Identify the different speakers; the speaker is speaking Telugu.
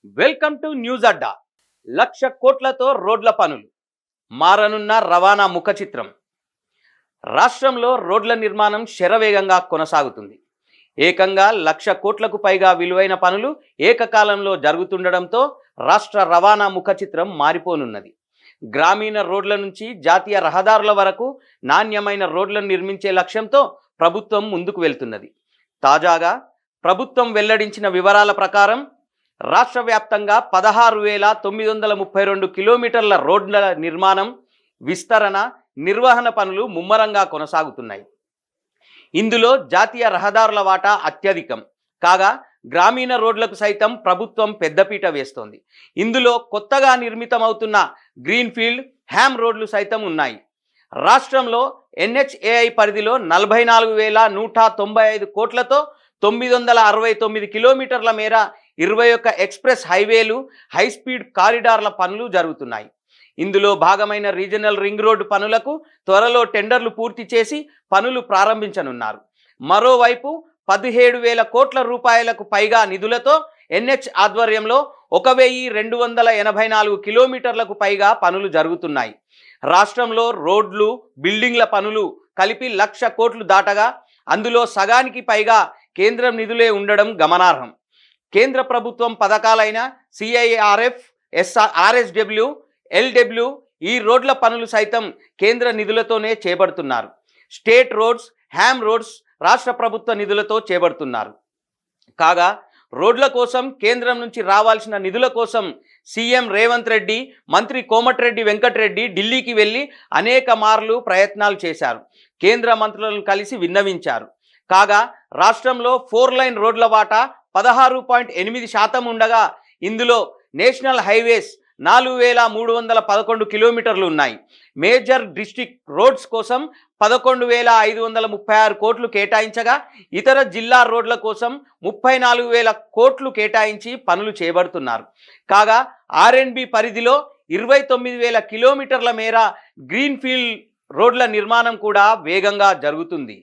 Speaker 1: వెల్కమ్ టు న్యూస్ అడ్డా. 1,00,000 కోట్లతో రోడ్ల పనులు, మారనున్న రవాణా ముఖ చిత్రం. రాష్ట్రంలో రోడ్ల నిర్మాణం శరవేగంగా కొనసాగుతుంది. ఏకంగా 1,00,000 కోట్లకు పైగా విలువైన పనులు ఏకకాలంలో జరుగుతుండడంతో రాష్ట్ర రవాణా ముఖ చిత్రం మారిపోనున్నది. గ్రామీణ రోడ్ల నుంచి జాతీయ రహదారుల వరకు నాణ్యమైన రోడ్లను నిర్మించే లక్ష్యంతో ప్రభుత్వం ముందుకు వెళ్తున్నది. తాజాగా ప్రభుత్వం వెల్లడించిన వివరాల ప్రకారం రాష్ట్ర వ్యాప్తంగా 16,932 కిలోమీటర్ల రోడ్ల నిర్మాణం, విస్తరణ, నిర్వహణ పనులు ముమ్మరంగా కొనసాగుతున్నాయి. ఇందులో జాతీయ రహదారుల వాటా అత్యధికం కాగా గ్రామీణ రోడ్లకు సైతం ప్రభుత్వం పెద్దపీట వేస్తోంది. ఇందులో కొత్తగా నిర్మితమవుతున్న గ్రీన్ఫీల్డ్, హ్యామ్ రోడ్లు సైతం ఉన్నాయి. రాష్ట్రంలో NHAI పరిధిలో 44,195 కోట్లతో 969 కిలోమీటర్ల మేర 21 ఎక్స్ప్రెస్ హైవేలు, హైస్పీడ్ కారిడార్ల పనులు జరుగుతున్నాయి. ఇందులో భాగమైన రీజనల్ రింగ్ రోడ్డు పనులకు త్వరలో టెండర్లు పూర్తి చేసి పనులు ప్రారంభించనున్నారు. మరోవైపు 17,000 కోట్ల రూపాయలకు పైగా నిధులతో NH ఆధ్వర్యంలో 1,284 కిలోమీటర్లకు పైగా పనులు జరుగుతున్నాయి. రాష్ట్రంలో రోడ్లు, బిల్డింగ్ల పనులు కలిపి 1,00,000 కోట్లు దాటగా అందులో సగానికి పైగా కేంద్రం నిధులే ఉండడం గమనార్హం. కేంద్ర ప్రభుత్వం పథకాలైన CIRF, RSW, LW ఈ రోడ్ల పనులు సైతం కేంద్ర నిధులతోనే చేపడుతున్నారు. స్టేట్ రోడ్స్, హ్యామ్ రోడ్స్ రాష్ట్ర ప్రభుత్వ నిధులతో చేపడుతున్నారు. కాగా రోడ్ల కోసం కేంద్రం నుంచి రావాల్సిన నిధుల కోసం సీఎం రేవంత్ రెడ్డి, మంత్రి కోమటిరెడ్డి వెంకటరెడ్డి ఢిల్లీకి వెళ్ళి అనేక మార్లు ప్రయత్నాలు చేశారు. కేంద్ర మంత్రులను కలిసి విన్నవించారు. కాగా రాష్ట్రంలో 4 లైన్ రోడ్ల వాటా 16.8% ఉండగా ఇందులో నేషనల్ హైవేస్ 4,311 కిలోమీటర్లు ఉన్నాయి. మేజర్ డిస్ట్రిక్ట్ రోడ్స్ కోసం 11,536 కోట్లు కేటాయించగా ఇతర జిల్లా రోడ్ల కోసం 34,000 కోట్లు కేటాయించి పనులు చేపడుతున్నారు. కాగా R&B పరిధిలో 29,000 కిలోమీటర్ల మేర గ్రీన్ఫీల్డ్ రోడ్ల నిర్మాణం కూడా వేగంగా జరుగుతుంది.